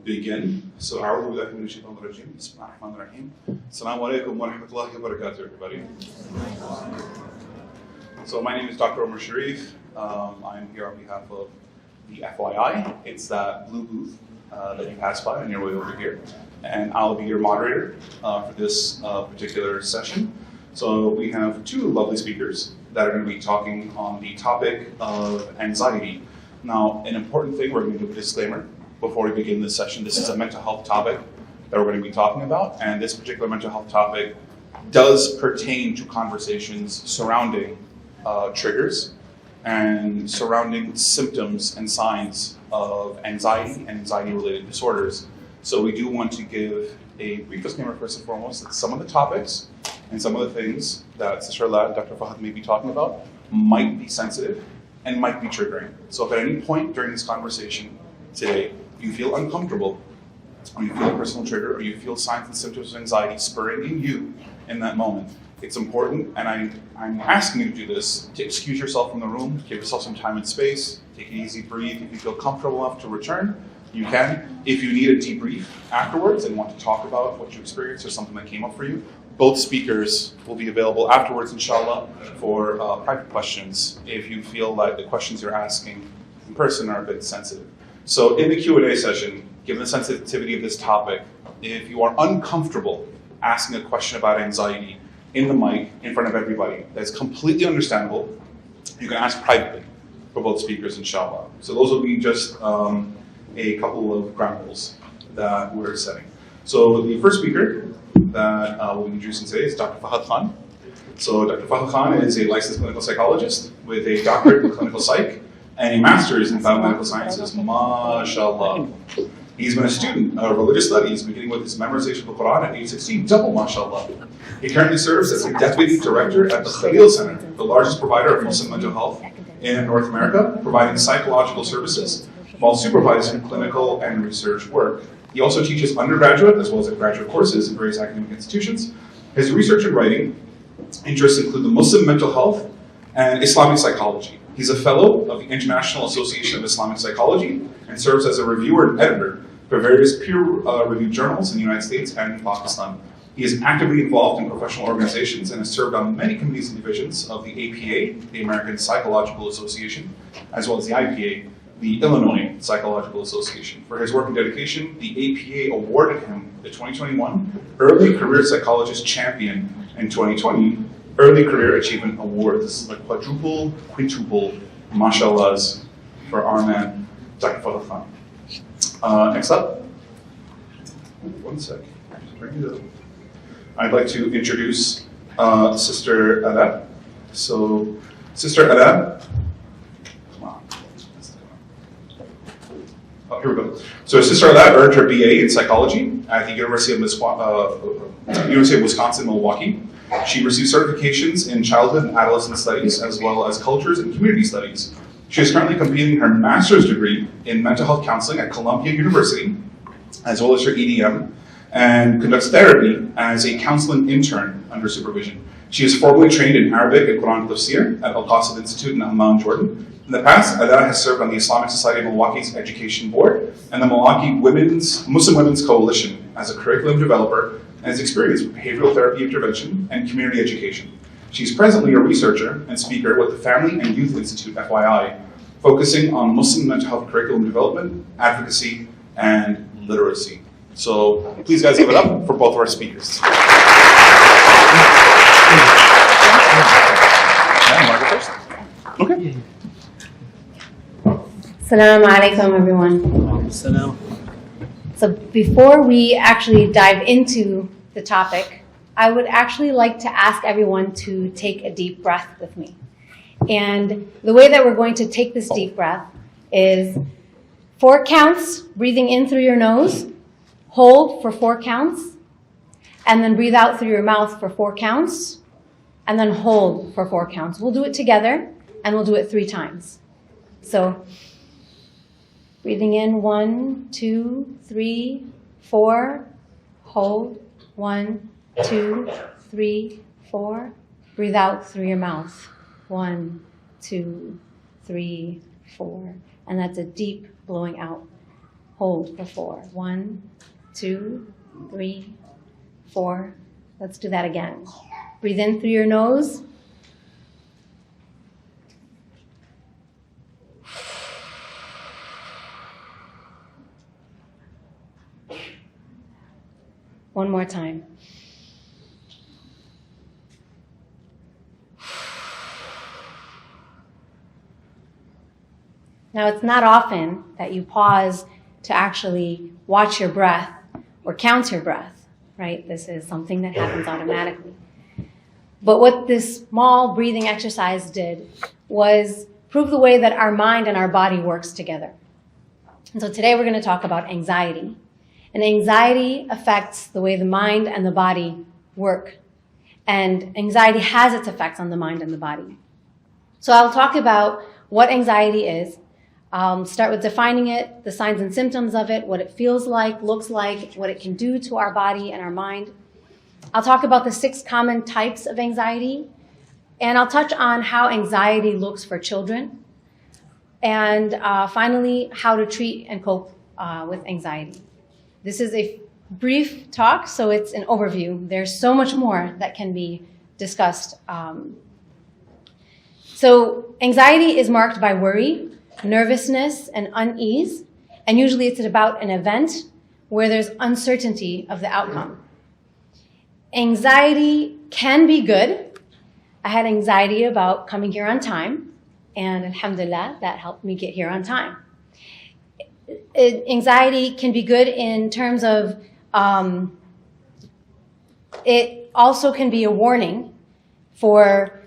begin. So, أعوذ بالله من الشيطان الرجيم. بسم الله الرحمن الرحيم. Assalamu alaikum wa rahmatullahi wa barakatuh, everybody. So, my name is Dr. Omar Sharif. I'm here on behalf of the FYI. It's that blue booth that you pass by on your way over here. And I'll be your moderator for this particular session. So, we have two lovely speakers that are going to be talking on the topic of anxiety. Now, an important thing, we're going to do a disclaimer before we begin this session. This is a mental health topic that we're going to be talking about, and this particular mental health topic does pertain to conversations surrounding triggers and surrounding symptoms and signs of anxiety and anxiety-related disorders. So we do want to give a brief disclaimer first and foremost that some of the topics and some of the things that Sister Allah and Dr. Fahad may be talking about might be sensitive and might be triggering. So if at any point during this conversation today you feel uncomfortable, or you feel a personal trigger, or you feel signs and symptoms of anxiety spurring in you in that moment, it's important, and I'm asking you to do this, to excuse yourself from the room, give yourself some time and space, take it easy, breathe. If you feel comfortable enough to return, you can. If you need a debrief afterwards and want to talk about what you experienced or something that came up for you, both speakers will be available afterwards, inshallah, for private questions if you feel like the questions you're asking in person are a bit sensitive. So in the Q&A session, given the sensitivity of this topic, if you are uncomfortable asking a question about anxiety in the mic in front of everybody, that's completely understandable. You can ask privately for both speakers, inshallah. So those will be just a couple of ground rules that we're setting. So the first speaker that we'll be introducing today is Dr. Fahad Khan. So Dr. Fahad Khan is a licensed clinical psychologist with a doctorate in clinical psych and a master's in biomedical sciences. MashaAllah. He's been a student of religious studies, beginning with his memorization of the Quran at age 16, double MashaAllah. He currently serves as a deputy director at the Khalil Center, the largest provider of Muslim mental health in North America, providing psychological services while supervising clinical and research work. He also teaches undergraduate as well as graduate courses in various academic institutions. His research and writing interests include the Muslim mental health and Islamic psychology. He's a fellow of the International Association of Islamic Psychology and serves as a reviewer and editor for various peer-reviewed journals in the United States and in Pakistan. He is actively involved in professional organizations and has served on many committees and divisions of the APA, the American Psychological Association, as well as the IPA, the Illinois Psychological Association. For his work and dedication, the APA awarded him the 2021 Early Career Psychologist Champion and 2020 Early Career Achievement Award. This is like quintuple mashallahs for our man, Dr. Fahad Khan. Next up, one sec, just bring it up. I'd like to introduce Sister Ada. So, Sister Ada, come on. Oh, here we go. So, Sister Ada earned her BA in psychology at the University of Wisconsin, Milwaukee. She received certifications in childhood and adolescent studies, as well as cultures and community studies. She is currently completing her master's degree in mental health counseling at Columbia University, as well as her EDM, and conducts therapy as a counseling intern under supervision. She is formally trained in Arabic and Quran Tafsir at Al Qasid Institute in Amman, Jordan. In the past, Ada has served on the Islamic Society of Milwaukee's Education Board and the Milwaukee Muslim Women's Coalition as a curriculum developer and has experience with behavioral therapy intervention and community education. She's presently a researcher and speaker with the Family and Youth Institute, FYI, focusing on Muslim mental health curriculum development, advocacy, and literacy. So please guys give it up for both of our speakers. Okay. Assalamu alaikum, everyone. Salam. So before we actually dive into the topic, I would actually like to ask everyone to take a deep breath with me. And the way that we're going to take this deep breath is 4 counts, breathing in through your nose, hold for 4 counts, and then breathe out through your mouth for 4 counts, and then hold for 4 counts. We'll do it together, and we'll do it 3 times. So breathing in, 1, 2, 3, 4, hold, 1, 2, 3, 4. Breathe out through your mouth, 1, 2, 3, 4. And that's a deep blowing out. Hold for 4. 1, 2, 3, 4. Let's do that again. Breathe in through your nose. One more time. Now, it's not often that you pause to actually watch your breath or count your breath, right? This is something that happens automatically. But what this small breathing exercise did was prove the way that our mind and our body works together. And so today we're going to talk about anxiety. And anxiety affects the way the mind and the body work. And anxiety has its effects on the mind and the body. So I'll talk about what anxiety is. Start with defining it, the signs and symptoms of it, what it feels like, looks like, what it can do to our body and our mind. I'll talk about the 6 common types of anxiety. And I'll touch on how anxiety looks for children. And finally, how to treat and cope with anxiety. This is a brief talk, so it's an overview. There's so much more that can be discussed. So anxiety is marked by worry, nervousness, and unease. And usually it's about an event where there's uncertainty of the outcome. Anxiety can be good. I had anxiety about coming here on time, and alhamdulillah, that helped me get here on time. Anxiety can be good in terms of it also can be a warning for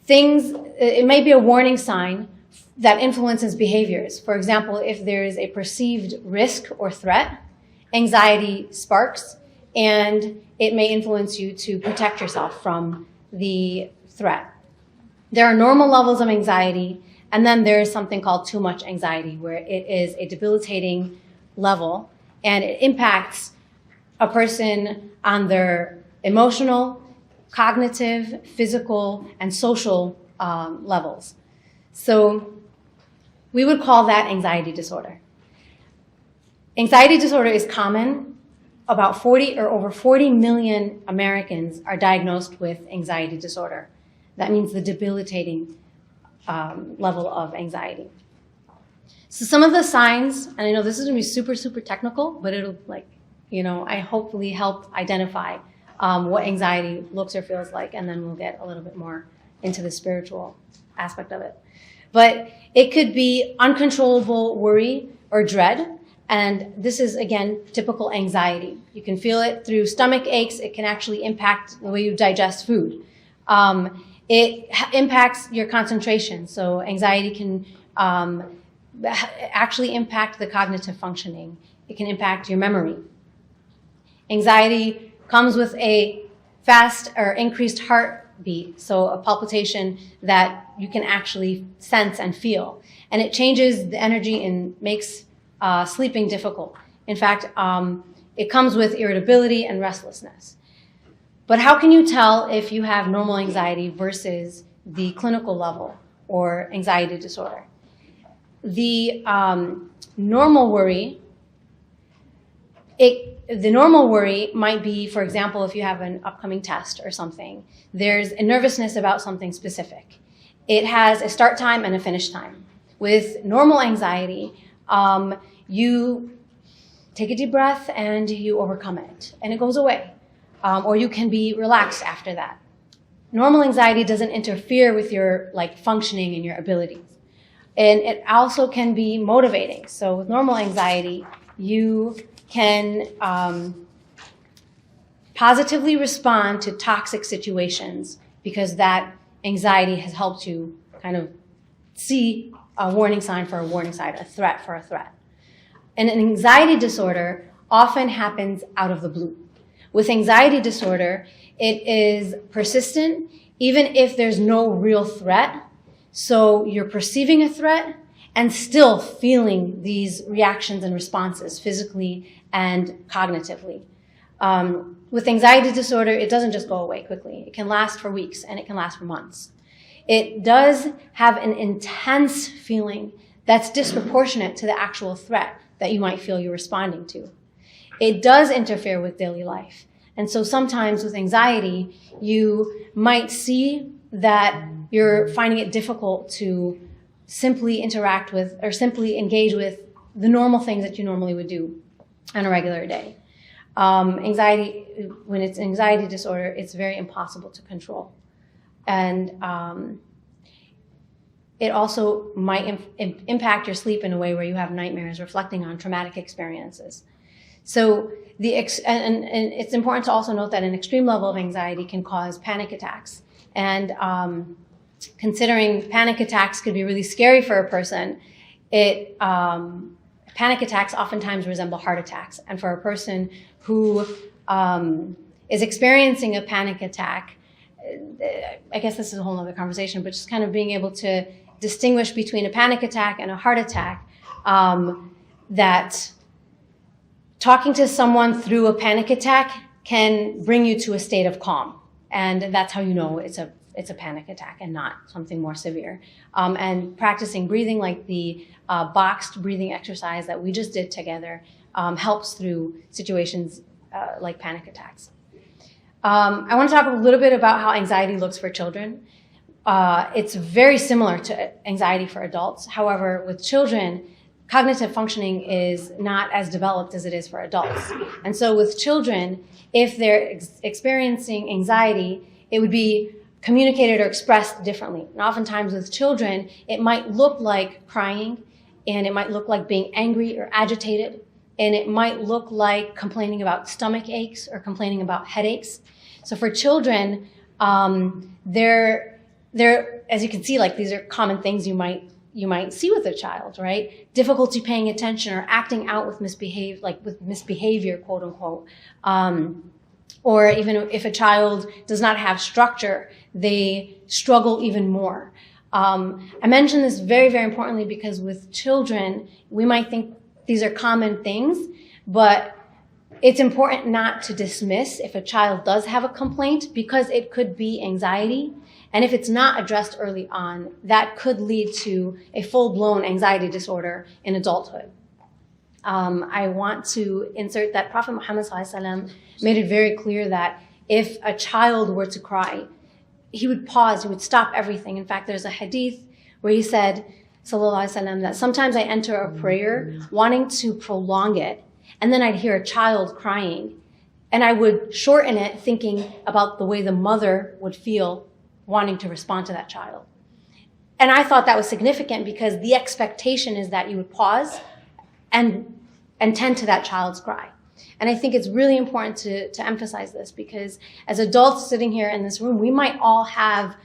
things. It may be a warning sign that influences behaviors. For example, if there is a perceived risk or threat, anxiety sparks, and it may influence you to protect yourself from the threat. There are normal levels of anxiety, and then there is something called too much anxiety, where it is a debilitating level, and it impacts a person on their emotional, cognitive, physical, and social levels. So we would call that anxiety disorder. Anxiety disorder is common. About 40 or over 40 million Americans are diagnosed with anxiety disorder. That means the debilitating level of anxiety. So some of the signs, and I know this is going to be super, super technical, but it'll I hopefully help identify what anxiety looks or feels like, and then we'll get a little bit more into the spiritual aspect of it. But it could be uncontrollable worry or dread. And this is, again, typical anxiety. You can feel it through stomach aches. It can actually impact the way you digest food. It impacts your concentration. So anxiety can actually impact the cognitive functioning. It can impact your memory. Anxiety comes with a fast or increased heartbeat, so a palpitation that you can actually sense and feel. And it changes the energy and makes sleeping difficult. In fact, it comes with irritability and restlessness. But how can you tell if you have normal anxiety versus the clinical level or anxiety disorder? The normal worry, the normal worry might be, for example, if you have an upcoming test or something, there's a nervousness about something specific. It has a start time and a finish time. With normal anxiety, you take a deep breath and you overcome it, and it goes away. Or you can be relaxed after that. Normal anxiety doesn't interfere with your functioning and your abilities. And it also can be motivating. So with normal anxiety, you can positively respond to toxic situations because that anxiety has helped you kind of see a warning sign for a warning sign, a threat for a threat. And an anxiety disorder often happens out of the blue. With anxiety disorder, it is persistent even if there's no real threat. So you're perceiving a threat and still feeling these reactions and responses physically and cognitively. With anxiety disorder, it doesn't just go away quickly. It can last for weeks and it can last for months. It does have an intense feeling that's disproportionate to the actual threat that you might feel you're responding to. It does interfere with daily life. And so sometimes with anxiety, you might see that you're finding it difficult to simply interact with or simply engage with the normal things that you normally would do on a regular day. Anxiety, when it's anxiety disorder, it's very impossible to control. And it also might impact your sleep in a way where you have nightmares reflecting on traumatic experiences. So and it's important to also note that an extreme level of anxiety can cause panic attacks. And considering panic attacks could be really scary for a person, panic attacks oftentimes resemble heart attacks. And for a person who is experiencing a panic attack, I guess this is a whole other conversation, but just kind of being able to distinguish between a panic attack and a heart attack, that talking to someone through a panic attack can bring you to a state of calm. And that's how you know it's a panic attack and not something more severe. And practicing breathing, like the boxed breathing exercise that we just did together, helps through situations like panic attacks. I want to talk a little bit about how anxiety looks for children. It's very similar to anxiety for adults. However, with children, cognitive functioning is not as developed as it is for adults. And so with children, if they're experiencing anxiety, it would be communicated or expressed differently. And oftentimes with children, it might look like crying, and it might look like being angry or agitated, and it might look like complaining about stomach aches or complaining about headaches. So for children, they're, as you can see, like these are common things you might see with a child, right? Difficulty paying attention or acting out with misbehavior, quote unquote. Or even if a child does not have structure, they struggle even more. I mention this very, very importantly because with children, we might think these are common things, but it's important not to dismiss if a child does have a complaint because it could be anxiety. And if it's not addressed early on, that could lead to a full-blown anxiety disorder in adulthood. I want to insert that Prophet Muhammad ﷺ made it very clear that if a child were to cry, he would pause, he would stop everything. In fact, there's a hadith where he said, sallallahu alaihi wasallam, that sometimes I enter a prayer wanting to prolong it, and then I'd hear a child crying, and I would shorten it thinking about the way the mother would feel wanting to respond to that child. And I thought that was significant because the expectation is that you would pause and tend to that child's cry. And I think it's really important to emphasize this because as adults sitting here in this room, we might all have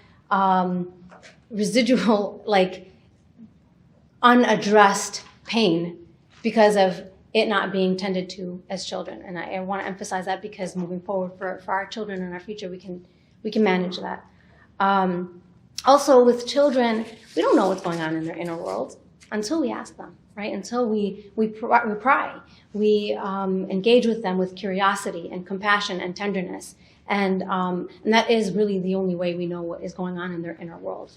residual, unaddressed pain because of it not being tended to as children. And I want to emphasize that because moving forward for our children and our future, we can manage that. Also with children, we don't know what's going on in their inner world until we ask them, right? Until we pry. We engage with them with curiosity and compassion and tenderness. And that is really the only way we know what is going on in their inner world.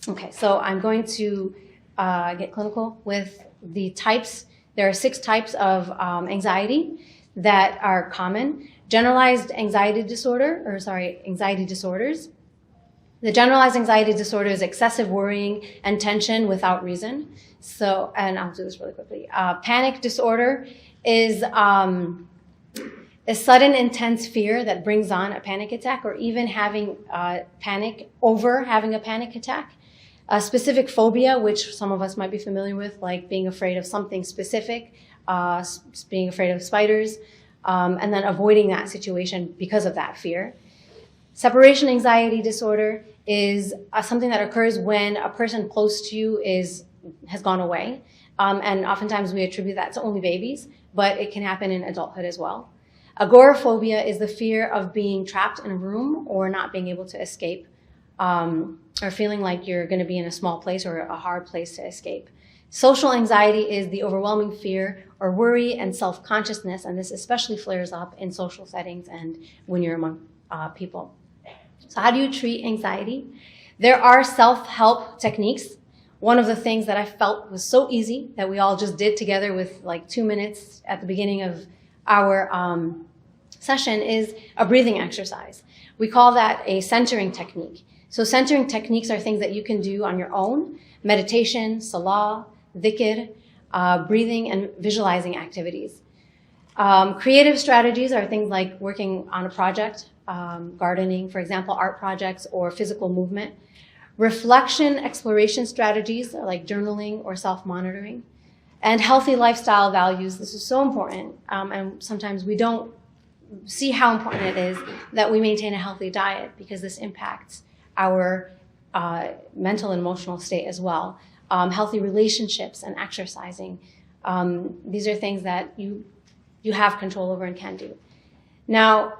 Okay, so I'm going to get clinical with the types. There are 6 types of anxiety that are common. Generalized anxiety disorders. The generalized anxiety disorder is excessive worrying and tension without reason. So, and I'll do this really quickly. Panic disorder is a sudden intense fear that brings on a panic attack, or even having panic over having a panic attack. A specific phobia, which some of us might be familiar with, like being afraid of something specific, being afraid of spiders, and then avoiding that situation because of that fear. Separation anxiety disorder is something that occurs when a person close to you has gone away. And oftentimes we attribute that to only babies, but it can happen in adulthood as well. Agoraphobia is the fear of being trapped in a room or not being able to escape, or feeling like you're going to be in a small place or a hard place to escape. Social anxiety is the overwhelming fear or worry and self-consciousness, and this especially flares up in social settings and when you're among people. So how do you treat anxiety? There are self-help techniques one of the things that I felt was so easy that we all just did together with like 2 minutes at the beginning of our session is a breathing exercise. We call that a centering technique. So centering techniques are things that you can do on your own: meditation, salah, dhikr, breathing, and visualizing activities. Creative strategies are things like working on a project, gardening, for example, art projects, or physical movement. Reflection, exploration strategies are like journaling or self-monitoring. And healthy lifestyle values, this is so important, and sometimes we don't see how important it is that we maintain a healthy diet, because this impacts our mental and emotional state as well. Healthy relationships and exercising. These are things that you have control over and can do. Now,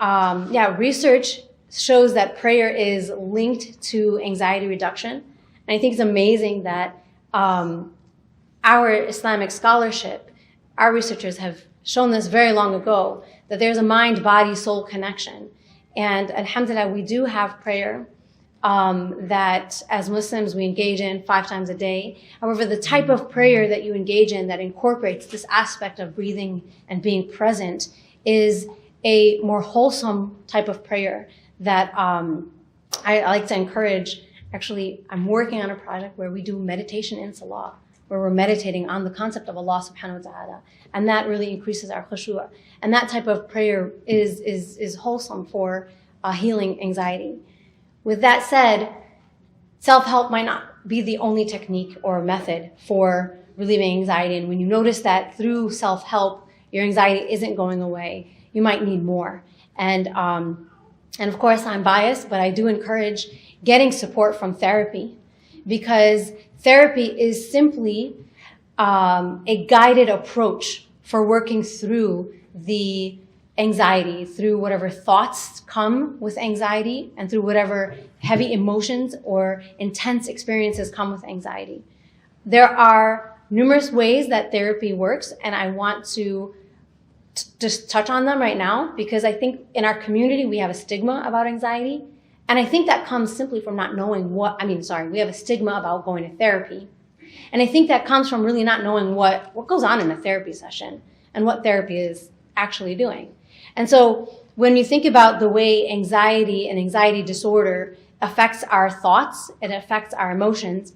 research shows that prayer is linked to anxiety reduction. And I think it's amazing that our Islamic scholarship, our researchers have shown this very long ago, that there's a mind, body, soul connection. And alhamdulillah, we do have prayer that as Muslims we engage in 5 times a day. However, the type of prayer that you engage in that incorporates this aspect of breathing and being present is a more wholesome type of prayer that I like to encourage. Actually, I'm working on a project where we do meditation in salah, where we're meditating on the concept of Allah subhanahu wa ta'ala. And that really increases our khushu'. And that type of prayer is wholesome for healing anxiety. With that said, self-help might not be the only technique or method for relieving anxiety. And when you notice that through self-help, your anxiety isn't going away, you might need more. And of course, I'm biased, but I do encourage getting support from therapy, because therapy is simply a guided approach for working through the anxiety, through whatever thoughts come with anxiety, and through whatever heavy emotions or intense experiences come with anxiety. There are numerous ways that therapy works, and I want to just touch on them right now, because I think in our community we have a stigma about anxiety, and I think that comes simply from not knowing we have a stigma about going to therapy. And I think that comes from really not knowing what goes on in a therapy session and what therapy is actually doing. And so when you think about the way anxiety and anxiety disorder affects our thoughts, it affects our emotions,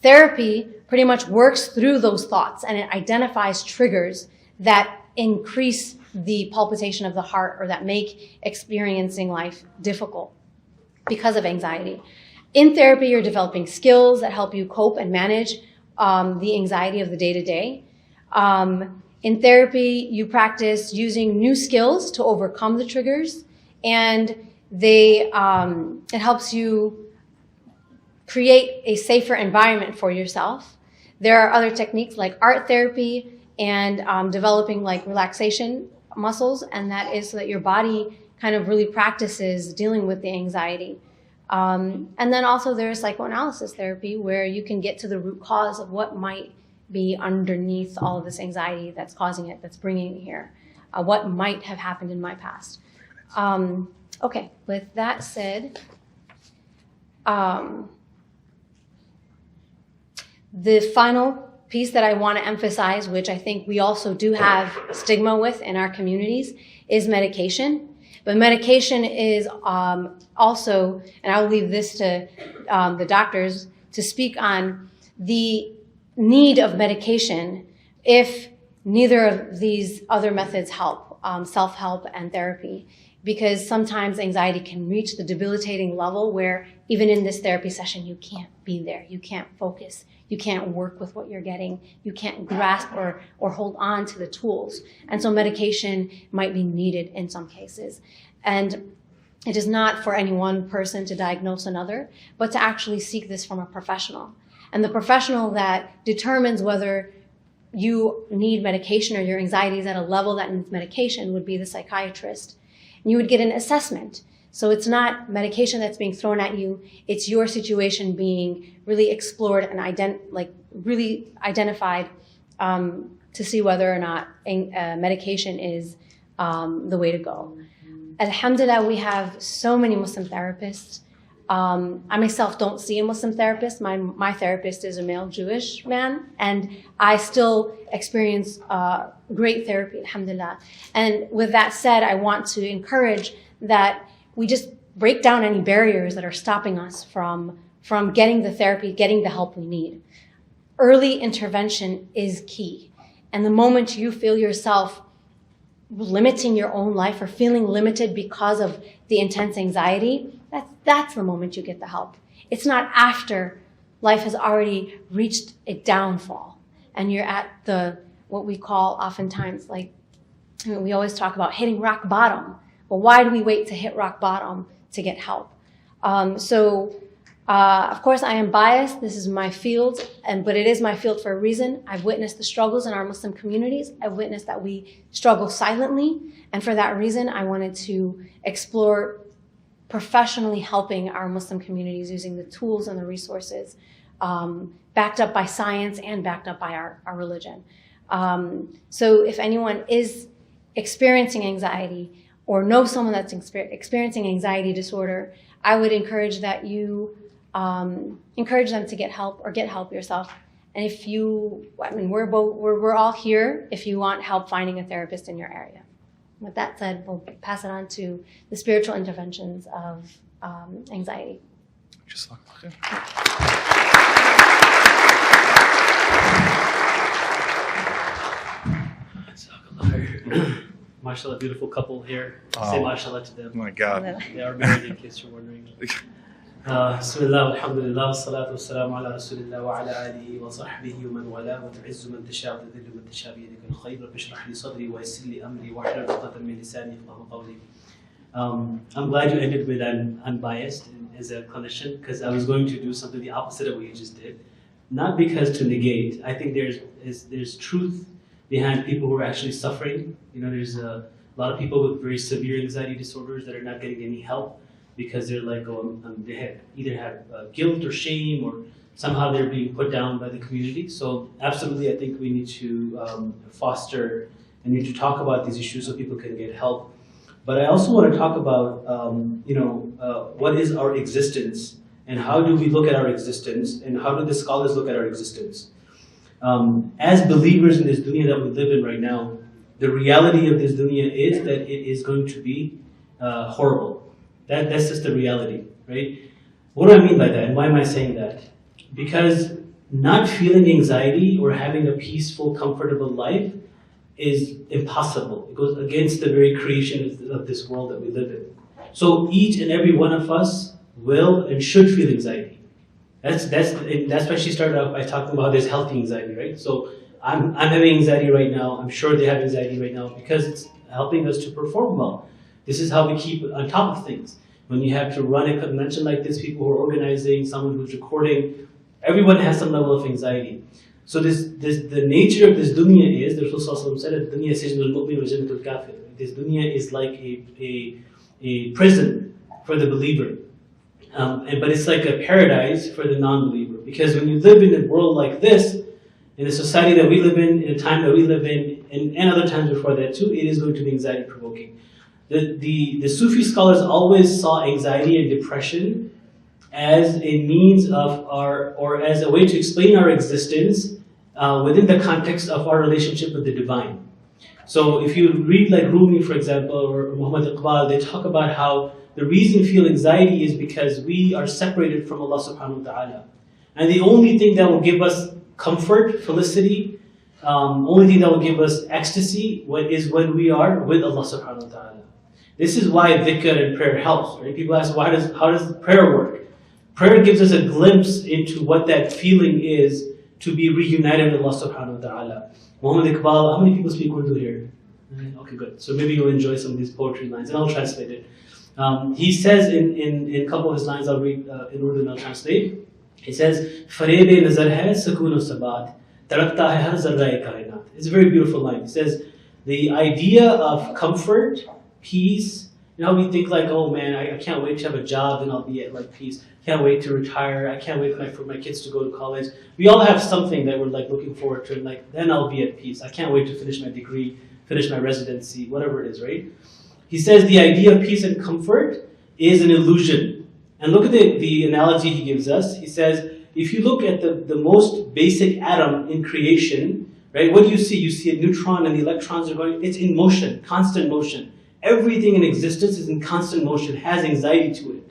therapy pretty much works through those thoughts, and it identifies triggers that increase the palpitation of the heart or that make experiencing life difficult because of anxiety. In therapy, you're developing skills that help you cope and manage the anxiety of the day-to-day. In therapy, you practice using new skills to overcome the triggers, and it helps you create a safer environment for yourself. There are other techniques like art therapy and developing like relaxation muscles, and that is so that your body kind of really practices dealing with the anxiety. And then also there's psychoanalysis therapy, where you can get to the root cause of what might be underneath all of this anxiety that's causing it, that's bringing it here, what might have happened in my past. Okay, with that said, the final piece that I want to emphasize, which I think we also do have stigma with in our communities, is medication. But medication is also, and I'll leave this to the doctors to speak on, the need of medication if neither of these other methods help, self-help and therapy. Because sometimes anxiety can reach the debilitating level where even in this therapy session, you can't be there. You can't focus. You can't work with what you're getting. You can't grasp or hold on to the tools. And so medication might be needed in some cases. And it is not for any one person to diagnose another, but to actually seek this from a professional. And the professional that determines whether you need medication or your anxiety is at a level that needs medication would be the psychiatrist. And you would get an assessment. So it's not medication that's being thrown at you. It's your situation being really explored and really identified to see whether or not medication is the way to go. Alhamdulillah, we have so many Muslim therapists. I myself don't see a Muslim therapist. My therapist is a male Jewish man, and I still experience great therapy, alhamdulillah. And with that said, I want to encourage that we just break down any barriers that are stopping us from getting the therapy, getting the help we need. Early intervention is key. And the moment you feel yourself limiting your own life or feeling limited because of the intense anxiety, that's the moment you get the help. It's not after life has already reached a downfall and you're at what we call oftentimes, like, we always talk about hitting rock bottom. Well, why do we wait to hit rock bottom to get help? Of course, I am biased. This is my field, but it is my field for a reason. I've witnessed the struggles in our Muslim communities. I've witnessed that we struggle silently. And for that reason, I wanted to explore professionally helping our Muslim communities using the tools and the resources backed up by science and backed up by our religion. So if anyone is experiencing anxiety or know someone that's experiencing anxiety disorder, I would encourage that you encourage them to get help or get help yourself. And if we're all here if you want help finding a therapist in your area. With that said, we'll pass it on to the spiritual interventions of anxiety. MashaAllah, beautiful couple here. Say MashaAllah to them. Oh my God. They are married, in case you're wondering. Bismillah, alhamdulillah, salatu wassalamu ala rasulillah wa ala alihi wa sahbihi wa man wala wa tu'izzu man tasha' wa tudhillu man tasha' bi yadika al-khayr rabbi shrah li sadri wa yassir li amri wa hlul 'uqdatan min lisani yafqahu qawli. I'm glad you ended with I'm unbiased as a clinician, because I was going to do something the opposite of what you just did. Not because to negate. I think there's truth behind people who are actually suffering. There's a lot of people with very severe anxiety disorders that are not getting any help because they're like, they either have guilt or shame, or somehow they're being put down by the community. So absolutely, I think we need to foster and need to talk about these issues so people can get help. But I also want to talk about, what is our existence, and how do we look at our existence, and how do the scholars look at our existence? As believers in this dunya that we live in right now, the reality of this dunya is that it is going to be horrible. That's just the reality, right? What do I mean by that, and why am I saying that? Because not feeling anxiety or having a peaceful, comfortable life is impossible. It goes against the very creation of this world that we live in. So each and every one of us will and should feel anxiety. That's why she started off by talking about this healthy anxiety, right? So I'm having anxiety right now. I'm sure they have anxiety right now because it's helping us to perform well. This is how we keep on top of things. When you have to run a convention like this, people who are organizing, someone who's recording, everyone has some level of anxiety. So the nature of this dunya is, the Rasul said, "Dunya sijnul mu'min wa jannatul kafir." This dunya is like a prison for the believer, but it's like a paradise for the non-believer. Because when you live in a world like this, in the society that we live in a time that we live in, and other times before that too, it is going to be anxiety-provoking. The Sufi scholars always saw anxiety and depression as a means of or as a way to explain our existence within the context of our relationship with the divine. So if you read like Rumi, for example, or Muhammad Iqbal, they talk about how the reason we feel anxiety is because we are separated from Allah subhanahu wa ta'ala. And the only thing that will give us comfort, felicity, only thing that will give us ecstasy is when we are with Allah subhanahu wa ta'ala. This is why dhikr and prayer helps, right? People ask, how does prayer work? Prayer gives us a glimpse into what that feeling is to be reunited with Allah subhanahu wa ta'ala. Muhammad Iqbal, how many people speak Urdu here? Okay, good. So maybe you'll enjoy some of these poetry lines, and I'll translate it. He says in a couple of his lines, I'll read in Urdu and I'll translate. He says, "Farebe nazar hai sukoon o sabat, tarakta hai har zarra-e kainat." It's a very beautiful line. He says, the idea of comfort, peace, we think like, oh man, I can't wait to have a job and I'll be at like peace. Can't wait to retire. I can't wait for my kids to go to college. We all have something that we're like looking forward to, and like then I'll be at peace. I can't wait to finish my degree, finish my residency, whatever it is, right? He says the idea of peace and comfort is an illusion. And look at the analogy he gives us. He says, if you look at the most basic atom in creation, right, what do you see? You see a neutron and the electrons are going, it's in motion, constant motion. Everything in existence is in constant motion, has anxiety to it.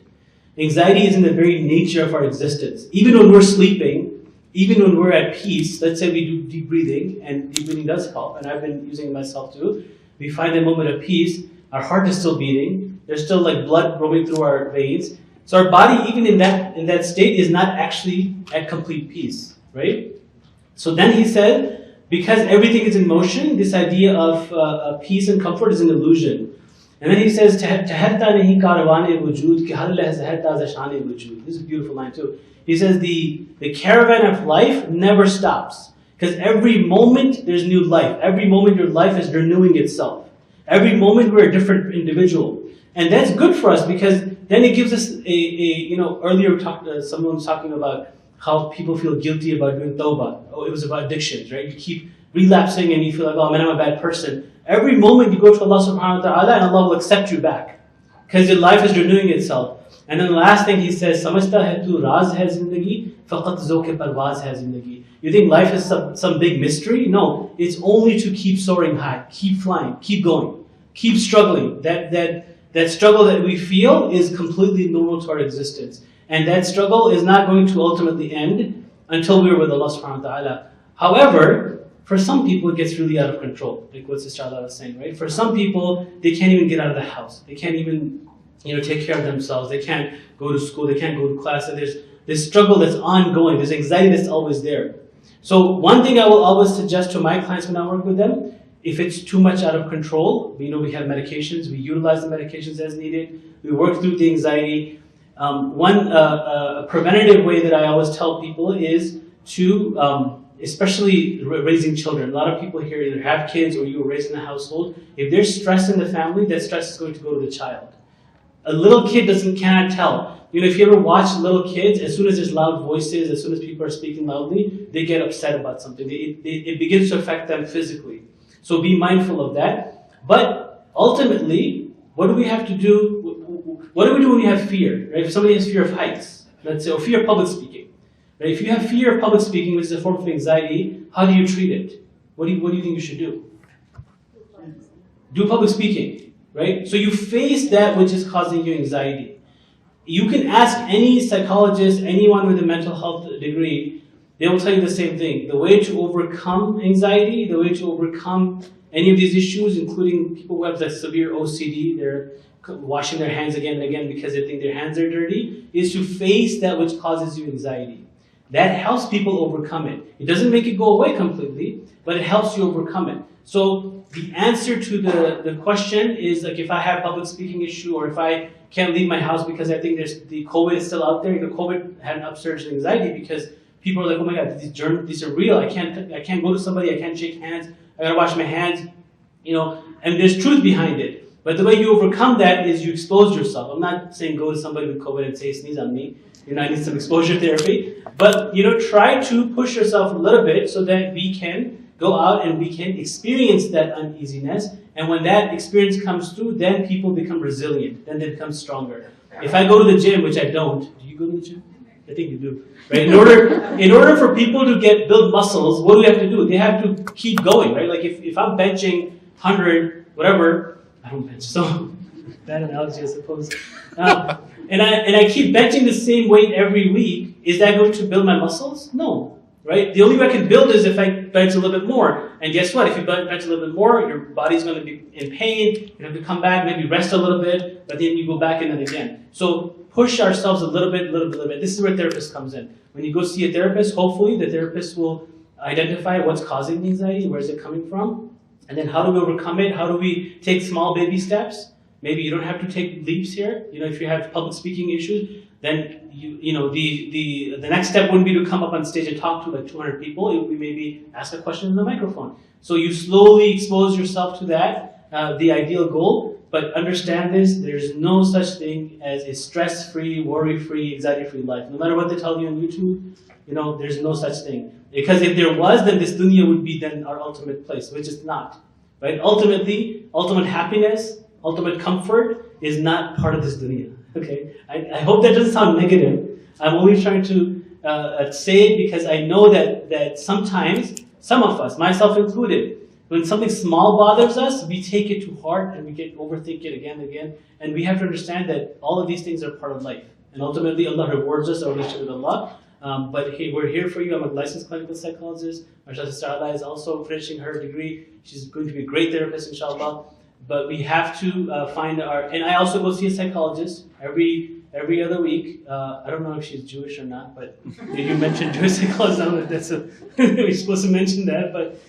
Anxiety is in the very nature of our existence. Even when we're sleeping, even when we're at peace, let's say we do deep breathing, and deep breathing does help, and I've been using it myself too. We find that moment of peace, our heart is still beating, there's still like blood roaming through our veins. So our body, even in that state, is not actually at complete peace, right? So then he said, because everything is in motion, this idea of peace and comfort is an illusion. And then he says, this is a beautiful line too. He says, the caravan of life never stops. Because every moment there's new life. Every moment your life is renewing itself. Every moment we're a different individual. And that's good for us because then it gives us earlier someone was talking about how people feel guilty about doing tawbah. Oh, it was about addictions, right? You keep relapsing and you feel like, oh man, I'm a bad person. Every moment you go to Allah subhanahu wa ta'ala and Allah will accept you back. Because your life is renewing itself. And then the last thing he says, Samajhta hai tu raz hai zindagi, faqat zoke parwaz hai zindagi. You think life is some big mystery? No, it's only to keep soaring high, keep flying, keep going, keep struggling. That struggle that we feel is completely normal to our existence. And that struggle is not going to ultimately end until we're with Allah subhanahu wa ta'ala. However, for some people it gets really out of control, like what Sister Allah was saying, right? For some people, they can't even get out of the house. They can't even take care of themselves. They can't go to school. They can't go to class. And there's this struggle that's ongoing. There's anxiety that's always there. So one thing I will always suggest to my clients when I work with them, if it's too much out of control, we have medications. We utilize the medications as needed. We work through the anxiety. One preventative way that I always tell people is to, especially raising children. A lot of people here either have kids or you were raised in a household. If there's stress in the family, that stress is going to go to the child. A little kid cannot tell. If you ever watch little kids, as soon as there's loud voices, as soon as people are speaking loudly, they get upset about something. It begins to affect them physically. So be mindful of that. But ultimately, what do we have to do? What do we do when you have fear? Right? If somebody has fear of heights, let's say, or fear of public speaking. Right? If you have fear of public speaking, which is a form of anxiety, how do you treat it? What do you think you should do? Do public speaking. Right? So you face that which is causing you anxiety. You can ask any psychologist, anyone with a mental health degree, they will tell you the same thing. The way to overcome anxiety, the way to overcome any of these issues, including people who have that severe OCD, they're washing their hands again and again because they think their hands are dirty, is to face that which causes you anxiety. That helps people overcome it. It doesn't make it go away completely, but it helps you overcome it. So the answer to the question is, like, if I have public speaking issue or if I can't leave my house because I think the COVID is still out there. COVID had an upsurge in anxiety because people are like, oh my God, these are real. I can't go to somebody. I can't shake hands. I gotta wash my hands. And there's truth behind it. But the way you overcome that is you expose yourself. I'm not saying go to somebody with COVID and say, sneeze on me. I need some exposure therapy. But try to push yourself a little bit so that we can go out and we can experience that uneasiness. And when that experience comes through, then people become resilient. Then they become stronger. If I go to the gym, which I don't, do you go to the gym? I think you do. Right? In order for people to build muscles, what do we have to do? They have to keep going, right? Like if I'm benching 100, whatever, I don't bench, so bad analogy, I suppose. And I keep benching the same weight every week. Is that going to build my muscles? No. Right? The only way I can build is if I bench a little bit more. And guess what? If you bench a little bit more, your body's going to be in pain. You have to come back, maybe rest a little bit, but then you go back in and again. So push ourselves a little bit. This is where therapist comes in. When you go see a therapist, hopefully the therapist will identify what's causing the anxiety, where is it coming from, and then how do we overcome it? How do we take small baby steps? Maybe you don't have to take leaps here. If you have public speaking issues, then the next step wouldn't be to come up on stage and talk to like 200 people. It would be maybe ask a question in the microphone. So you slowly expose yourself to that, the ideal goal. But understand this: there's no such thing as a stress-free, worry-free, anxiety-free life. No matter what they tell you on YouTube, there's no such thing. Because if there was, then this dunya would be then our ultimate place, which is not. Right? Ultimately, ultimate happiness, ultimate comfort is not part of this dunya. Okay, I hope that doesn't sound negative. I'm only trying to say it because I know that sometimes, some of us, myself included, when something small bothers us, we take it to heart and we overthink it again and again. And we have to understand that all of these things are part of life. And ultimately, Allah rewards us, our relationship with Allah. But hey, we're here for you. I'm a licensed clinical psychologist. My sister Ala is also finishing her degree. She's going to be a great therapist, inshallah. But we have to find and I also go see a psychologist every other week. I don't know if she's Jewish or not, but you mentioned Jewish psychologist. I don't know if we're supposed to mention that, but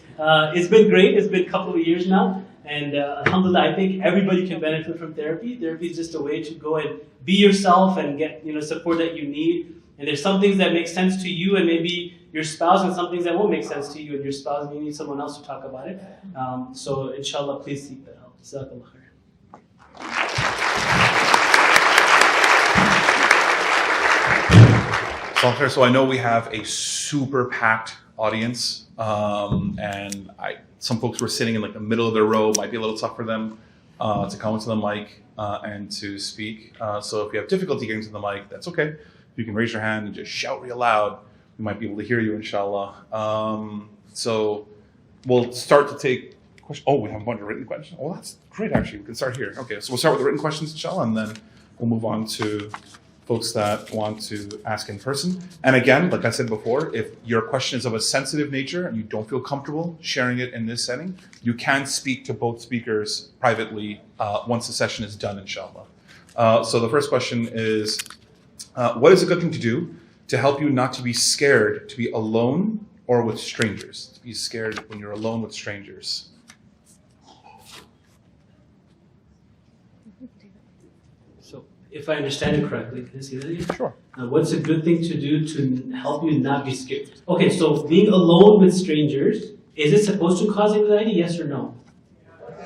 it's been great. It's been a couple of years now. And alhamdulillah, I think everybody can benefit from therapy. Therapy is just a way to go and be yourself and get support that you need. And there's some things that make sense to you and maybe your spouse, and some things that won't make sense to you and your spouse, and you need someone else to talk about it. So inshallah, please seek that help. Jazakallah khair. So I know we have a super packed audience, and some folks were sitting in like the middle of their row. Might be a little tough for them to come into the mic and to speak. So if you have difficulty getting to the mic, that's okay. You can raise your hand and just shout real loud. We might be able to hear you, inshallah. So we'll start to take questions. Oh, we have a bunch of written questions. Oh, that's great, actually. We can start here. Okay, so we'll start with the written questions, inshallah, and then we'll move on to folks that want to ask in person. And again, like I said before, if your question is of a sensitive nature and you don't feel comfortable sharing it in this setting, you can speak to both speakers privately once the session is done, inshallah. So the first question is, what is a good thing to do to help you not to be scared to be alone or with strangers? To be scared when you're alone with strangers. So, if I understand it correctly, can I see that again? Sure. What's a good thing to do to help you not be scared? Okay, so being alone with strangers, is it supposed to cause anxiety? Yes or no?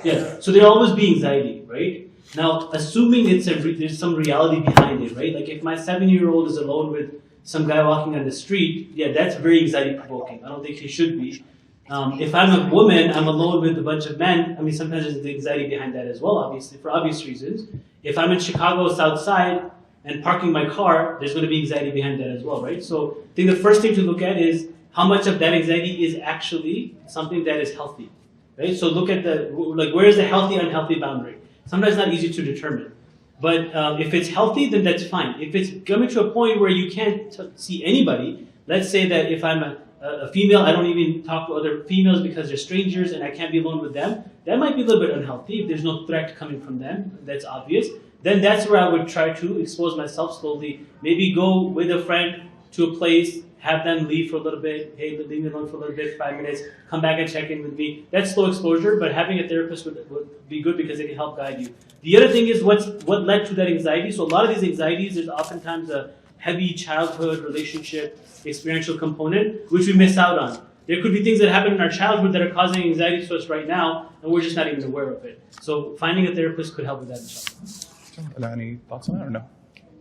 Yes. So there'll always be anxiety, right? Now, assuming there's some reality behind it, right? Like if my 7-year-old is alone with some guy walking on the street, yeah, that's very anxiety-provoking. I don't think he should be. If I'm a woman, I'm alone with a bunch of men. I mean, sometimes there's the anxiety behind that as well, obviously, for obvious reasons. If I'm in Chicago, South Side, and parking my car, there's going to be anxiety behind that as well, right? So I think the first thing to look at is how much of that anxiety is actually something that is healthy, right? So look at where is the healthy, unhealthy boundary? Sometimes it's not easy to determine. But if it's healthy, then that's fine. If it's coming to a point where you can't see anybody, let's say that if I'm a female, I don't even talk to other females because they're strangers and I can't be alone with them, that might be a little bit unhealthy. If there's no threat coming from them, that's obvious. Then that's where I would try to expose myself slowly. Maybe go with a friend to a place, have them leave for a little bit. Hey, leave me alone for a little bit, 5 minutes. Come back and check in with me. That's slow exposure, but having a therapist would be good because they can help guide you. The other thing is what led to that anxiety. So a lot of these anxieties, there's oftentimes a heavy childhood relationship experiential component, which we miss out on. There could be things that happen in our childhood that are causing anxiety to us right now, and we're just not even aware of it. So finding a therapist could help with that, inshallah. Any thoughts on that or no?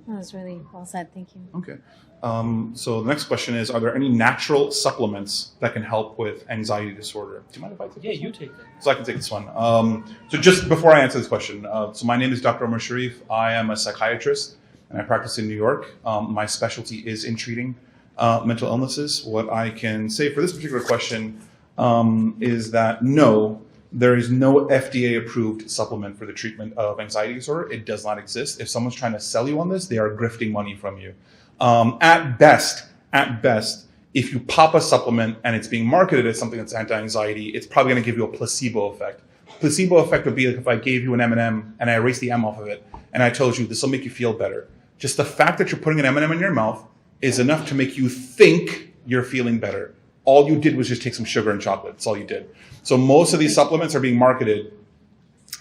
That was really well said. Thank you. Okay. So the next question is, are there any natural supplements that can help with anxiety disorder? Do you mind if I take this? Yeah, you take that. So I can take this one. So just before I answer this question, so my name is Dr. Omar Sharif. I am a psychiatrist and I practice in New York. My specialty is in treating mental illnesses. What I can say for this particular question is that no, there is no FDA-approved supplement for the treatment of anxiety disorder. It does not exist. If someone's trying to sell you on this, they are grifting money from you. At best, if you pop a supplement and it's being marketed as something that's anti-anxiety, it's probably going to give you a placebo effect. Placebo effect would be like if I gave you an M&M and I erased the M off of it and I told you this will make you feel better. Just the fact that you're putting an M&M in your mouth is enough to make you think you're feeling better. All you did was just take some sugar and chocolate. That's all you did. So most of these supplements are being marketed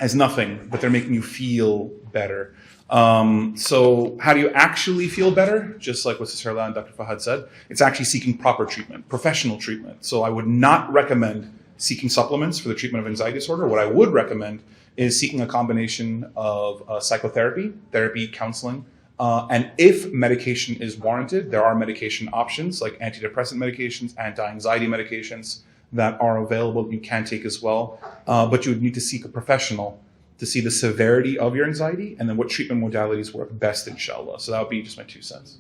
as nothing, but they're making you feel better. So how do you actually feel better? Just like what Sister Hala and Dr. Fahad said, it's actually seeking proper treatment, professional treatment. So I would not recommend seeking supplements for the treatment of anxiety disorder. What I would recommend is seeking a combination of psychotherapy, therapy, counseling, and if medication is warranted, there are medication options like antidepressant medications, anti-anxiety medications that are available you can take as well. But you would need to seek a professional to see the severity of your anxiety and then what treatment modalities work best, inshallah. So that would be just my 2 cents.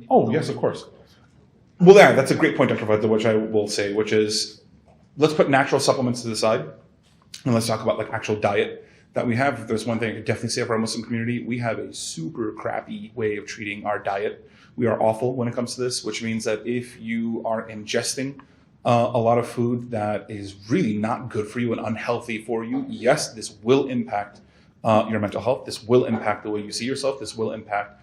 Oh, yes, of course. Well, yeah, that's a great point, Dr. Fadl, which I will say, which is, let's put natural supplements to the side, and let's talk about like actual diet that we have. If there's one thing I could definitely say for our Muslim community, we have a super crappy way of treating our diet. We are awful when it comes to this, which means that if you are ingesting a lot of food that is really not good for you and unhealthy for you, yes, this will impact your mental health. This will impact the way you see yourself. This will impact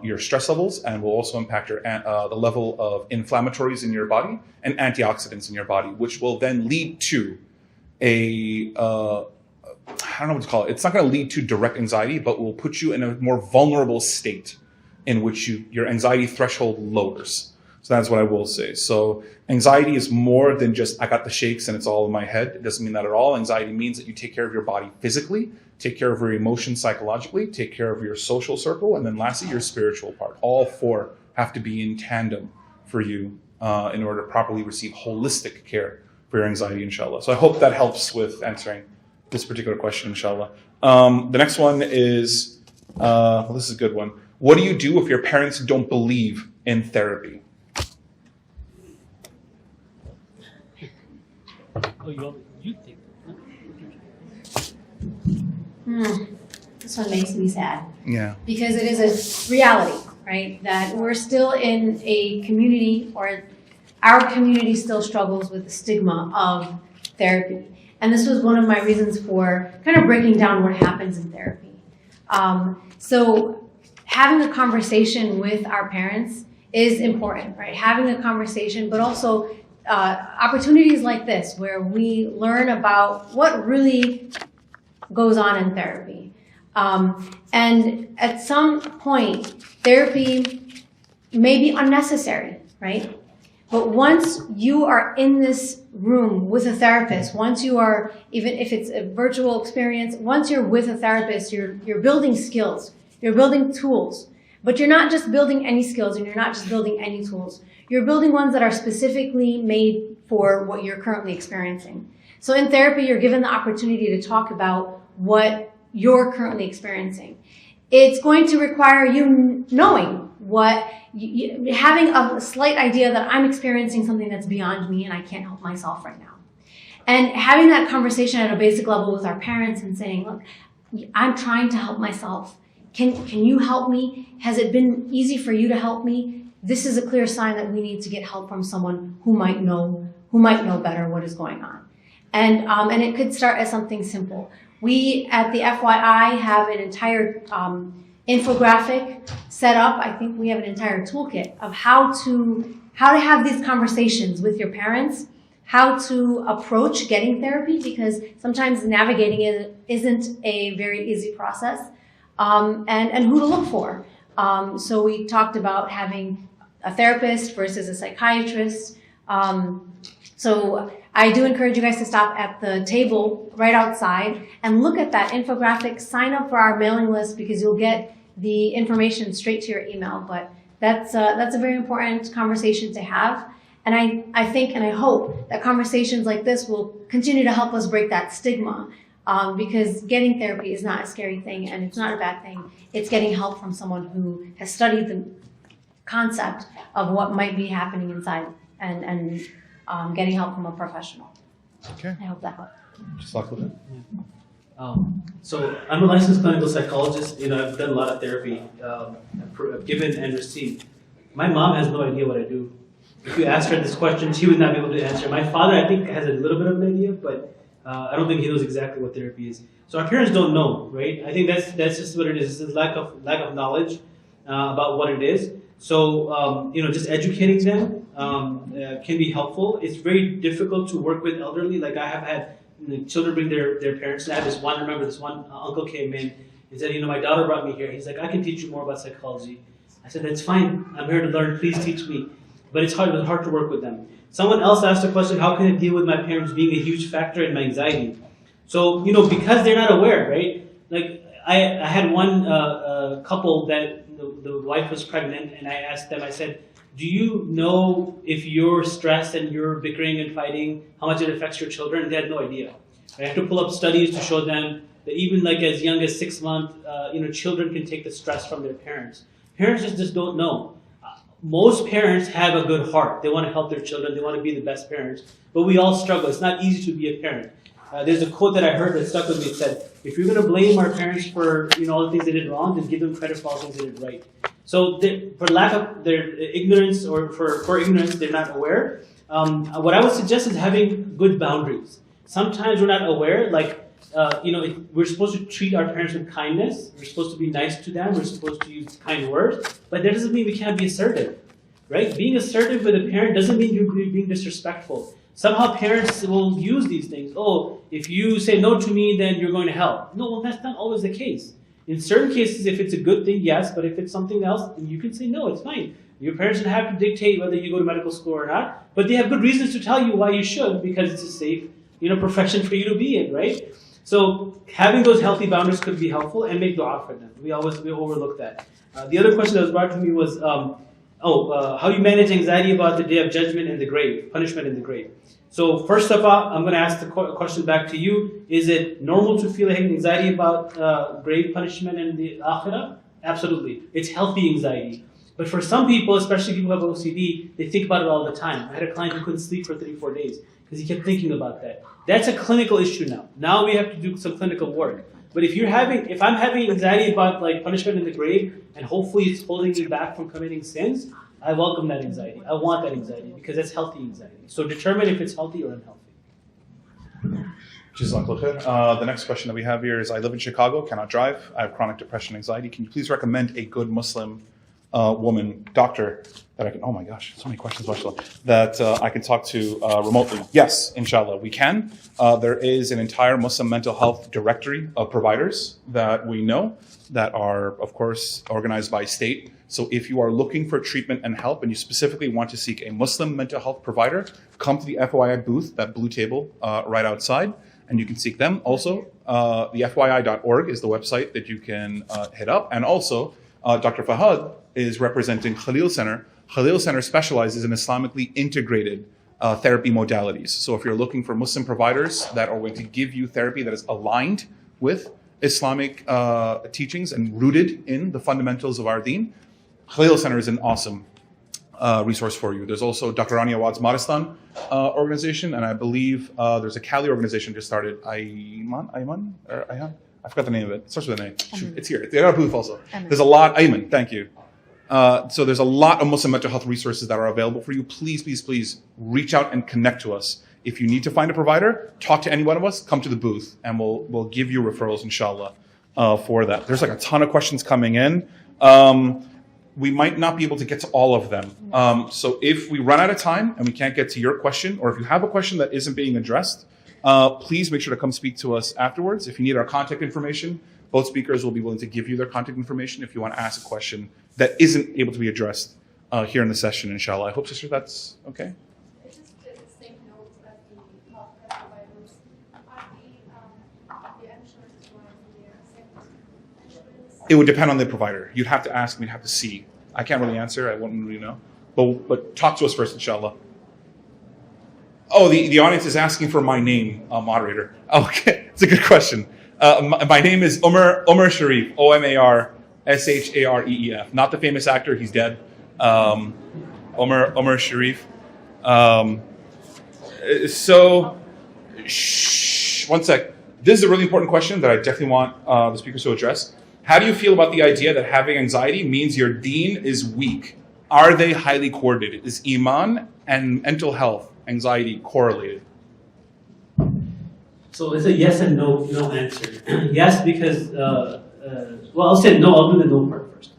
your stress levels, and will also impact your the level of inflammatories in your body and antioxidants in your body, which will then lead to I don't know what to call it. It's not going to lead to direct anxiety, but will put you in a more vulnerable state in which your anxiety threshold lowers. So that's what I will say. So anxiety is more than just, I got the shakes and it's all in my head. It doesn't mean that at all. Anxiety means that you take care of your body physically, take care of your emotions psychologically, take care of your social circle, and then lastly, your spiritual part. All 4 have to be in tandem for you in order to properly receive holistic care for your anxiety, inshallah. So I hope that helps with answering this particular question, inshallah. The next one is, well, this is a good one. What do you do if your parents don't believe in therapy? Oh, you think? This one makes me sad. Yeah. Because it is a reality, right? That we're still in a community, or our community still struggles with the stigma of therapy. And this was one of my reasons for kind of breaking down what happens in therapy. So having a conversation with our parents is important, right? Having a conversation, but also opportunities like this where we learn about what really goes on in therapy. And at some point, therapy may be unnecessary, right? But once you are in this room with a therapist, once you are, even if it's a virtual experience, once you're with a therapist, you're building skills, you're building tools. But you're not just building any skills, and you're not just building any tools. You're building ones that are specifically made for what you're currently experiencing. So in therapy, you're given the opportunity to talk about what you're currently experiencing. It's going to require you knowing having a slight idea that I'm experiencing something that's beyond me and I can't help myself right now. And having that conversation at a basic level with our parents and saying, look, I'm trying to help myself. Can you help me? Has it been easy for you to help me? This is a clear sign that we need to get help from someone who might know better what is going on. And it could start as something simple. We at the FYI have an entire infographic set up. I think we have an entire toolkit of how to have these conversations with your parents, how to approach getting therapy, because sometimes navigating it isn't a very easy process, and who to look for. So we talked about having a therapist versus a psychiatrist. So I do encourage you guys to stop at the table right outside and look at that infographic, sign up for our mailing list because you'll get the information straight to your email. But that's a very important conversation to have. And I think and I hope that conversations like this will continue to help us break that stigma, because getting therapy is not a scary thing and it's not a bad thing. It's getting help from someone who has studied the concept of what might be happening inside and getting help from a professional. Okay. I hope that helped. Just luck with it. So I'm a licensed clinical psychologist. I've done a lot of therapy, I've given and received. My mom has no idea what I do. If you ask her this question, she would not be able to answer. My father, I think, has a little bit of an idea, but I don't think he knows exactly what therapy is. So our parents don't know, right? I think that's just what it is. It's lack of knowledge about what it is. So just educating them can be helpful. It's very difficult to work with elderly. Like I have had children bring their parents. And I have this one uncle came in and said, my daughter brought me here. He's like, I can teach you more about psychology. I said, that's fine. I'm here to learn. Please teach me. But it's hard to work with them. Someone else asked the question, how can I deal with my parents being a huge factor in my anxiety? So, because they're not aware, right? Like I had one couple that the wife was pregnant, and I asked them, I said, do you know if you're stressed and you're bickering and fighting, how much it affects your children? They had no idea. I have to pull up studies to show them that even like as young as 6 months, children can take the stress from their parents. Parents just don't know. Most parents have a good heart. They want to help their children. They want to be the best parents. But we all struggle. It's not easy to be a parent. There's a quote that I heard that stuck with me. It said, if you're going to blame our parents for all the things they did wrong, then give them credit for all the things they did right. So for lack of their ignorance or for ignorance, they're not aware. What I would suggest is having good boundaries. Sometimes we're not aware, we're supposed to treat our parents with kindness. We're supposed to be nice to them. We're supposed to use kind words. But that doesn't mean we can't be assertive, right? Being assertive with a parent doesn't mean you're being disrespectful. Somehow parents will use these things. Oh, if you say no to me, then you're going to hell. No, well, that's not always the case. In certain cases, if it's a good thing, yes. But if it's something else, then you can say no, it's fine. Your parents don't have to dictate whether you go to medical school or not. But they have good reasons to tell you why you should, because it's a safe profession for you to be in, right? So having those healthy boundaries could be helpful, and make dua for them. We overlook that. The other question that was brought to me was, how do you manage anxiety about the day of judgment and the grave, punishment in the grave? So first of all, I'm going to ask the question back to you. Is it normal to feel anxiety about grave punishment and the akhirah? Absolutely. It's healthy anxiety. But for some people, especially people who have OCD, they think about it all the time. I had a client who couldn't sleep for 3-4 days because he kept thinking about that. That's a clinical issue now. Now we have to do some clinical work. But if I'm having anxiety about punishment in the grave, and hopefully it's holding me back from committing sins, I welcome that anxiety. I want that anxiety because that's healthy anxiety. So determine if it's healthy or unhealthy. Jazakallah khair. The next question that we have here is, I live in Chicago, cannot drive. I have chronic depression and anxiety. Can you please recommend a good Muslim woman, doctor, that I can, oh my gosh, so many questions, mashallah, that I can talk to remotely? Yes, inshallah, we can. There is an entire Muslim mental health directory of providers that we know that are, of course, organized by state. So if you are looking for treatment and help and you specifically want to seek a Muslim mental health provider, come to the FYI booth, that blue table right outside, and you can seek them. Also, the FYI.org is the website that you can hit up. And also, Dr. Fahad is representing Khalil Center. Khalil Center specializes in Islamically integrated therapy modalities. So if you're looking for Muslim providers that are going to give you therapy that is aligned with Islamic teachings and rooted in the fundamentals of our deen, Khalil Center is an awesome resource for you. There's also Dr. Rani Awad's Maristan organization, and I believe there's a Cali organization just started, Ayman? Or Ayhan? I forgot the name of it. It starts with a name. It's here. They got a booth also. There's a lot, Ayman, thank you. So there's a lot of Muslim mental health resources that are available for you. Please, please, please reach out and connect to us. If you need to find a provider, talk to any one of us, come to the booth, and we'll give you referrals, inshallah, for that. There's a ton of questions coming in. We might not be able to get to all of them. So if we run out of time and we can't get to your question, or if you have a question that isn't being addressed, please make sure to come speak to us afterwards. If you need our contact information, both speakers will be willing to give you their contact information if you want to ask a question that isn't able to be addressed here in the session, inshallah. I hope, sister, that's okay. It would depend on the provider. You'd have to ask, we'd have to see. I can't really answer, I wouldn't really know. But talk to us first, inshallah. Oh, the audience is asking for my name, moderator. Okay, it's a good question. My name is Omar Sharif, Omarshareef, not the famous actor, he's dead. Omar Sharif. One sec. This is a really important question that I definitely want the speakers to address. How do you feel about the idea that having anxiety means your deen is weak? Are they highly coordinated? Is iman and mental health, anxiety, correlated? So it's a yes and no answer. Yes, because, I'll say no, I'll do the no part first.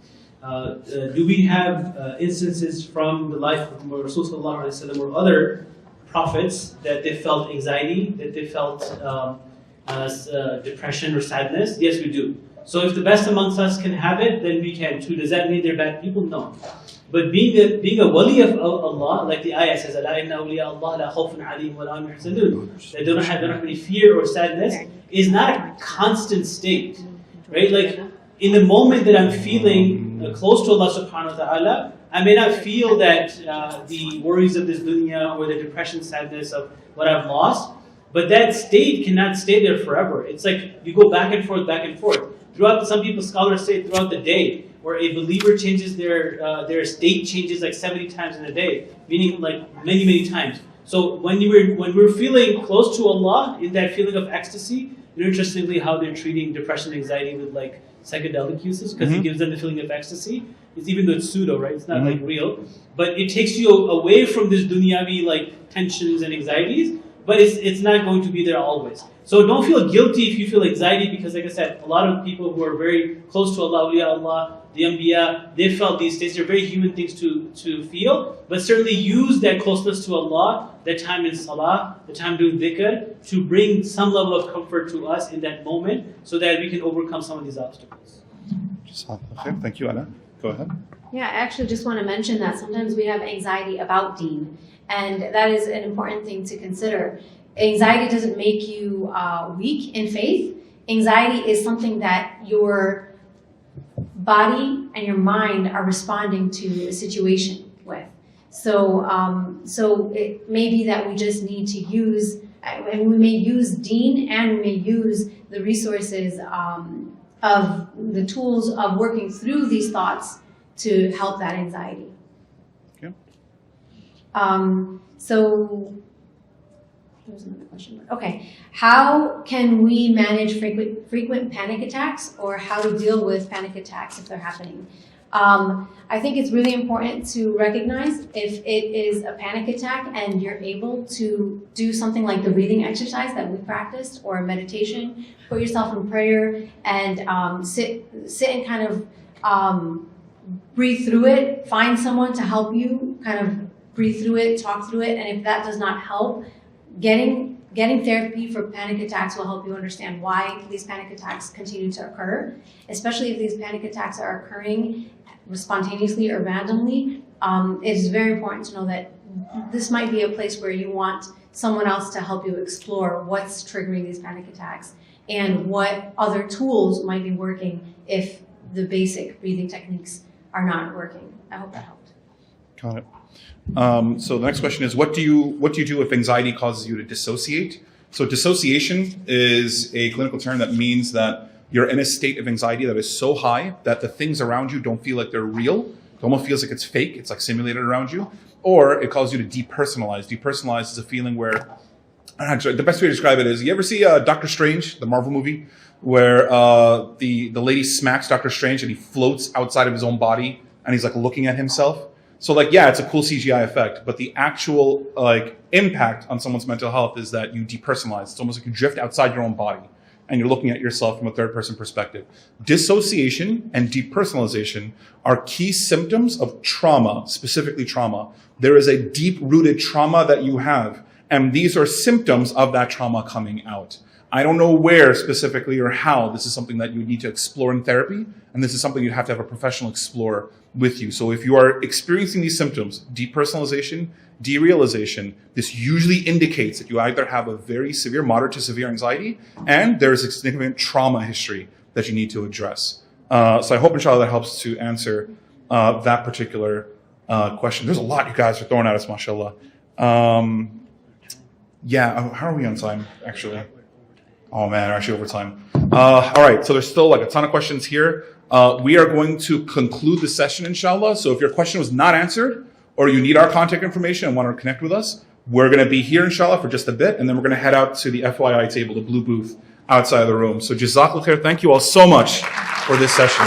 Do we have instances from the life of Rasulullah or other prophets that they felt anxiety, that they felt depression or sadness? Yes, we do. So if the best amongst us can have it, then we can too. Does that mean they're bad people? No. But being a wali of Allah, like the ayah says, "Ala inna awliya Allah la khawfun alayhim wa la hum yahzanun," they don't have any fear or sadness, is not a constant state, right? Like in the moment that I'm feeling close to Allah subhanahu wa ta'ala, I may not feel that the worries of this dunya or the depression, sadness of what I've lost, but that state cannot stay there forever. It's like you go back and forth, back and forth. Some people, scholars say, throughout the day, where a believer changes their state changes like 70 times in a day, meaning like many, many times. So when we're feeling close to Allah, in that feeling of ecstasy, interestingly how they're treating depression and anxiety with like psychedelic uses, because it gives them the feeling of ecstasy. It's even though it's pseudo, right? It's not like real, but it takes you away from this dunyavi like tensions and anxieties. But it's not going to be there always. So don't feel guilty if you feel anxiety, because like I said, a lot of people who are very close to Allah, awliya Allah, the Anbiya, they felt these states. They're very human things to feel, but certainly use that closeness to Allah, that time in salah, the time doing dhikr, to bring some level of comfort to us in that moment so that we can overcome some of these obstacles. Thank you, Anna. Go ahead. Yeah, I actually just want to mention that sometimes we have anxiety about deen, and that is an important thing to consider. Anxiety doesn't make you weak in faith. Anxiety is something that your body and your mind are responding to a situation with. So, it may be that we just need to use, and we may use deen, and we may use the resources of the tools of working through these thoughts to help that anxiety. Okay. So there was another question. Okay, how can we manage frequent panic attacks, or how to deal with panic attacks if they're happening? I think it's really important to recognize if it is a panic attack and you're able to do something like the breathing exercise that we practiced, or meditation, put yourself in prayer and sit and kind of breathe through it, find someone to help you kind of breathe through it, talk through it, and if that does not help, getting therapy for panic attacks will help you understand why these panic attacks continue to occur, especially if these panic attacks are occurring spontaneously or randomly. It is very important to know that this might be a place where you want someone else to help you explore what's triggering these panic attacks and what other tools might be working if the basic breathing techniques are not working. I hope that helped. Got it. So the next question is, what do you do if anxiety causes you to dissociate? So dissociation is a clinical term that means that you're in a state of anxiety that is so high that the things around you don't feel like they're real. It almost feels like it's fake. It's like simulated around you. Or it causes you to depersonalize. Depersonalize is a feeling where, the best way to describe it is, you ever see Doctor Strange, the Marvel movie, where the lady smacks Doctor Strange and he floats outside of his own body and he's like looking at himself? So like, yeah, it's a cool CGI effect, but the actual like impact on someone's mental health is that you depersonalize. It's almost like you drift outside your own body and you're looking at yourself from a third person perspective. Dissociation and depersonalization are key symptoms of trauma, specifically trauma. There is a deep rooted trauma that you have, and these are symptoms of that trauma coming out. I don't know where specifically or how. This is something that you need to explore in therapy, and this is something you'd have to have a professional explore with you. So if you are experiencing these symptoms, depersonalization, derealization, this usually indicates that you either have a very severe, moderate to severe anxiety, and there is a significant trauma history that you need to address. So I hope, inshallah, that helps to answer that particular question. There's a lot you guys are throwing at us, mashallah. Yeah, how are we on time, actually? Oh man, we're actually over time. All right, so there's still like a ton of questions here. We are going to conclude the session, inshallah. So if your question was not answered, or you need our contact information and want to connect with us, we're going to be here, inshallah, for just a bit, and then we're going to head out to the FYI table, the blue booth outside of the room. So jazakallah khair, thank you all so much for this session.